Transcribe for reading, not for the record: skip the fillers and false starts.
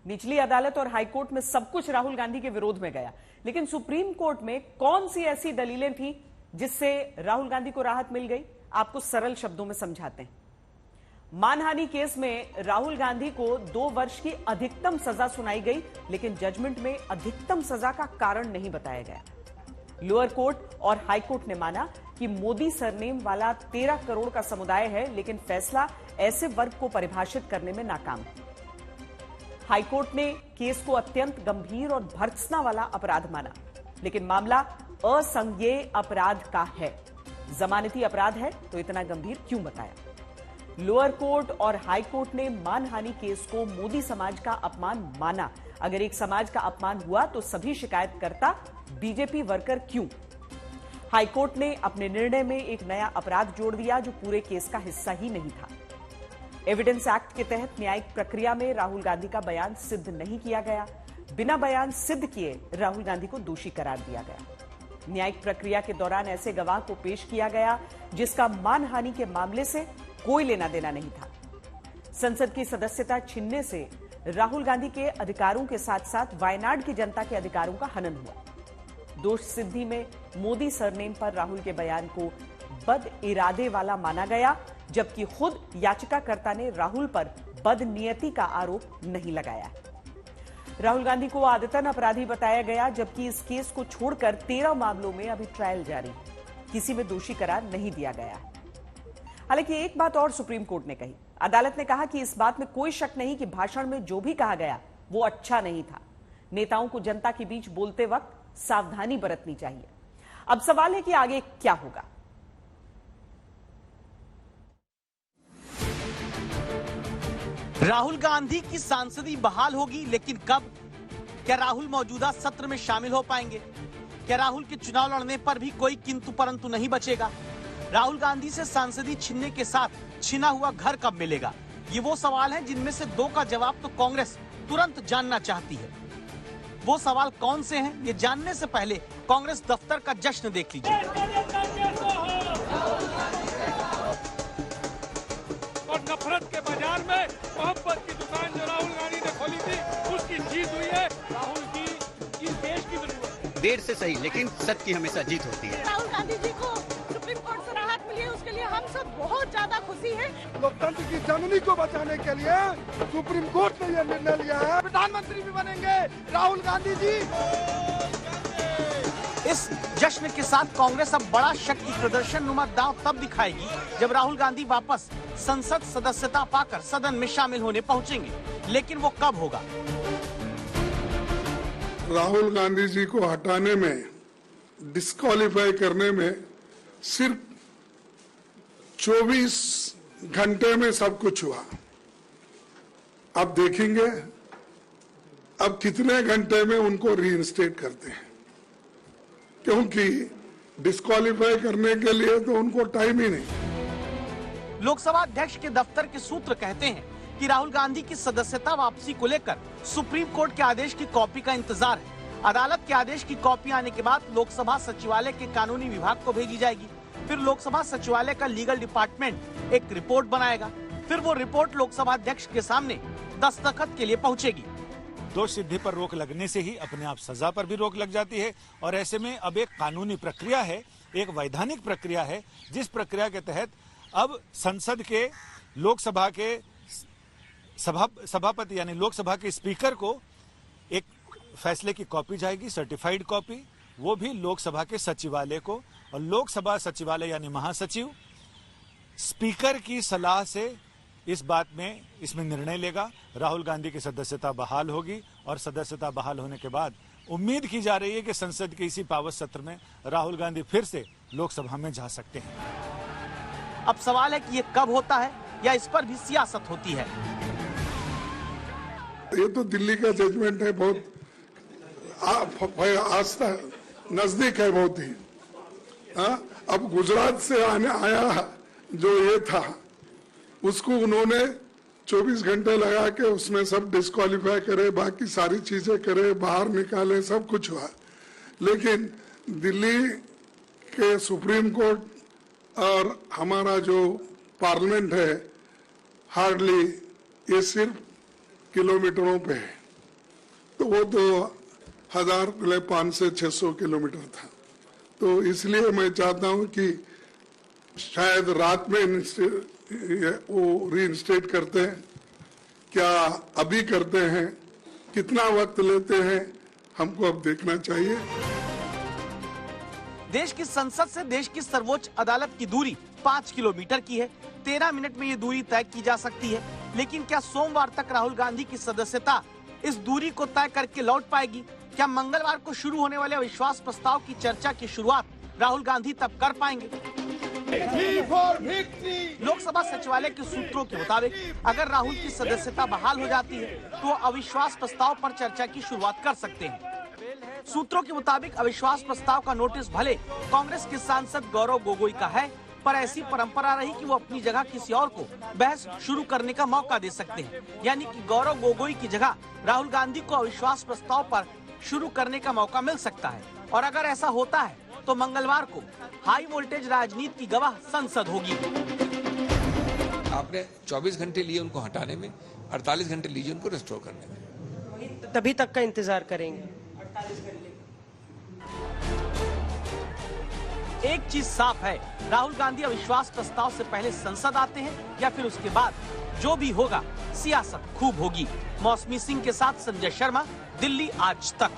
निचली अदालत और हाईकोर्ट में सब कुछ राहुल गांधी के विरोध में गया, लेकिन सुप्रीम कोर्ट में कौन सी ऐसी दलीलें थी जिससे राहुल गांधी को राहत मिल गई? आपको सरल शब्दों में समझाते हैं। मानहानि केस में राहुल गांधी को 2 वर्ष की अधिकतम सजा सुनाई गई, लेकिन जजमेंट में अधिकतम सजा का कारण नहीं बताया गया। लोअर कोर्ट और हाई कोर्ट ने माना कि मोदी सरनेम वाला 13 करोड़ का समुदाय है, लेकिन फैसला ऐसे वर्ग को परिभाषित करने में नाकाम है। हाईकोर्ट ने केस को अत्यंत गंभीर और भर्त्सना वाला अपराध माना, लेकिन मामला असंज्ञेय अपराध का है। जमानती अपराध है तो इतना गंभीर क्यों बताया? लोअर कोर्ट और हाई कोर्ट ने मानहानि केस को मोदी समाज का अपमान माना। अगर एक समाज का अपमान हुआ तो सभी शिकायतकर्ता बीजेपी वर्कर क्यों? हाईकोर्ट ने अपने निर्णय में एक नया अपराध जोड़ दिया जो पूरे केस का हिस्सा ही नहीं था। एविडेंस एक्ट के तहत न्यायिक प्रक्रिया में राहुल गांधी का बयान सिद्ध नहीं किया गया। बिना बयान सिद्ध किए राहुल गांधी को दोषी करार दिया गया। न्यायिक प्रक्रिया के दौरान ऐसे गवाह को पेश किया गया जिसका मानहानि के मामले से कोई लेना देना नहीं था। संसद की सदस्यता छीनने से राहुल गांधी के अधिकारों के साथ साथ वायनाड की जनता के अधिकारों का हनन हुआ। दोष सिद्धि में मोदी सरनेम पर राहुल के बयान को बद इरादे वाला माना गया, जबकि खुद याचिकाकर्ता ने राहुल पर बदनीयती का आरोप नहीं लगाया। राहुल गांधी को आदतन अपराधी बताया गया, जबकि इस केस को छोड़कर 13 मामलों में अभी ट्रायल जारी, किसी में दोषी करार नहीं दिया गया। हालांकि एक बात और सुप्रीम कोर्ट ने कही। अदालत ने कहा कि इस बात में कोई शक नहीं कि भाषण में जो भी कहा गया वो अच्छा नहीं था। नेताओं को जनता के बीच बोलते वक्त सावधानी बरतनी चाहिए। अब सवाल है कि आगे क्या होगा। राहुल गांधी की सांसदी बहाल होगी, लेकिन कब? क्या राहुल मौजूदा सत्र में शामिल हो पाएंगे? क्या राहुल के चुनाव लड़ने पर भी कोई किंतु परंतु नहीं बचेगा? राहुल गांधी से सांसदी छीनने के साथ छिना हुआ घर कब मिलेगा? ये वो सवाल हैं जिनमें से 2 का जवाब तो कांग्रेस तुरंत जानना चाहती है। वो सवाल कौन से हैं, ये जानने से पहले कांग्रेस दफ्तर का जश्न देख लीजिए। और नफरत के बाजार में मोहब्बत की दुकान जो राहुल गांधी ने खोली थी, उसकी जीत हुई है। राहुल की इस देश की जरूरत है। देर से सही, लेकिन सत्य की हमेशा जीत होती है। राहुल गांधी जी को सुप्रीम कोर्ट से राहत मिली है, उसके लिए हम सब बहुत ज्यादा खुशी है। लोकतंत्र की जननी को बचाने के लिए सुप्रीम कोर्ट ने यह निर्णय लिया है। प्रधानमंत्री भी बनेंगे राहुल गांधी जी। इस जश्न के साथ कांग्रेस अब बड़ा शक्ति प्रदर्शन नुमा दांव तब दिखाएगी जब राहुल गांधी वापस संसद सदस्यता पाकर सदन में शामिल होने पहुंचेंगे, लेकिन वो कब होगा? राहुल गांधी जी को हटाने में, डिस्क्वालीफाई करने में सिर्फ 24 घंटे में सब कुछ हुआ। अब देखेंगे अब कितने घंटे में उनको रीइंस्टेट करते हैं, क्योंकि डिस्क्वालीफाई करने के लिए तो उनको टाइम ही नहीं। लोकसभा अध्यक्ष के दफ्तर के सूत्र कहते हैं कि राहुल गांधी की सदस्यता वापसी को लेकर सुप्रीम कोर्ट के आदेश की कॉपी का इंतजार है। अदालत के आदेश की कॉपी आने के बाद लोकसभा सचिवालय के कानूनी विभाग को भेजी जाएगी। फिर लोकसभा सचिवालय का लीगल डिपार्टमेंट एक रिपोर्ट बनाएगा। फिर वो रिपोर्ट लोकसभा अध्यक्ष के सामने दस्तखत के लिए पहुंचेगी। दोष सिद्धि पर रोक लगने से ही अपने आप सजा पर भी रोक लग जाती है, और ऐसे में अब एक कानूनी प्रक्रिया है, एक वैधानिक प्रक्रिया है, जिस प्रक्रिया के तहत अब संसद के लोकसभा के सभापति यानी लोकसभा के स्पीकर को एक फैसले की कॉपी जाएगी, सर्टिफाइड कॉपी, वो भी लोकसभा के सचिवालय को, और लोकसभा सचिवालय यानी महासचिव स्पीकर की सलाह से इस बात में इसमें निर्णय लेगा। राहुल गांधी की सदस्यता बहाल होगी, और सदस्यता बहाल होने के बाद उम्मीद की जा रही है कि संसद के इसी पावत सत्र में राहुल गांधी फिर से लोकसभा में जा सकते हैं। अब सवाल है कि ये कब होता है, या इस पर भी सियासत होती है। ये तो दिल्ली का जजमेंट है, बहुत आस्था नजदीक है बहुत ही। अब गुजरात से आया जो ये था, उसको उन्होंने 24 घंटे लगा के उसमें सब डिस्क्वालीफाई करे, बाकी सारी चीजें करे, बाहर निकाले, सब कुछ हुआ। लेकिन दिल्ली के सुप्रीम कोर्ट और हमारा जो पार्लियामेंट है, हार्डली ये सिर्फ किलोमीटरों पे है। तो वो तो 1500 से 600 किलोमीटर था। तो इसलिए मैं चाहता हूं कि शायद रात में वो रीइंस्टेट करते हैं, क्या अभी करते हैं, कितना वक्त लेते हैं, हमको अब देखना चाहिए। देश की संसद से देश की सर्वोच्च अदालत की दूरी 5 किलोमीटर की है। 13 मिनट में ये दूरी तय की जा सकती है। लेकिन क्या सोमवार तक राहुल गांधी की सदस्यता इस दूरी को तय करके लौट पाएगी? क्या मंगलवार को शुरू होने वाले अविश्वास प्रस्ताव की चर्चा की शुरुआत राहुल गांधी तब कर पाएंगे? लोकसभा सचिवालय के सूत्रों के मुताबिक अगर राहुल की सदस्यता बहाल हो जाती है तो अविश्वास प्रस्ताव पर चर्चा की शुरुआत कर सकते हैं। सूत्रों के मुताबिक अविश्वास प्रस्ताव का नोटिस भले कांग्रेस के सांसद गौरव गोगोई का है, पर ऐसी परंपरा रही कि वो अपनी जगह किसी और को बहस शुरू करने का मौका दे सकते हैं। यानी कि गौरव गोगोई की जगह राहुल गांधी को अविश्वास प्रस्ताव पर शुरू करने का मौका मिल सकता है। और अगर ऐसा होता है तो मंगलवार को हाई वोल्टेज राजनीति की गवाह संसद होगी। आपने 24 घंटे लिए उनको हटाने में, 48 घंटे लीजिए उनको रिस्टोर करने में। तभी तक का इंतजार करेंगे। 48 घंटे। एक चीज साफ है, राहुल गांधी अविश्वास प्रस्ताव से पहले संसद आते हैं या फिर उसके बाद, जो भी होगा सियासत खूब होगी। मौसमी सिंह के साथ संजय शर्मा, दिल्ली आज तक।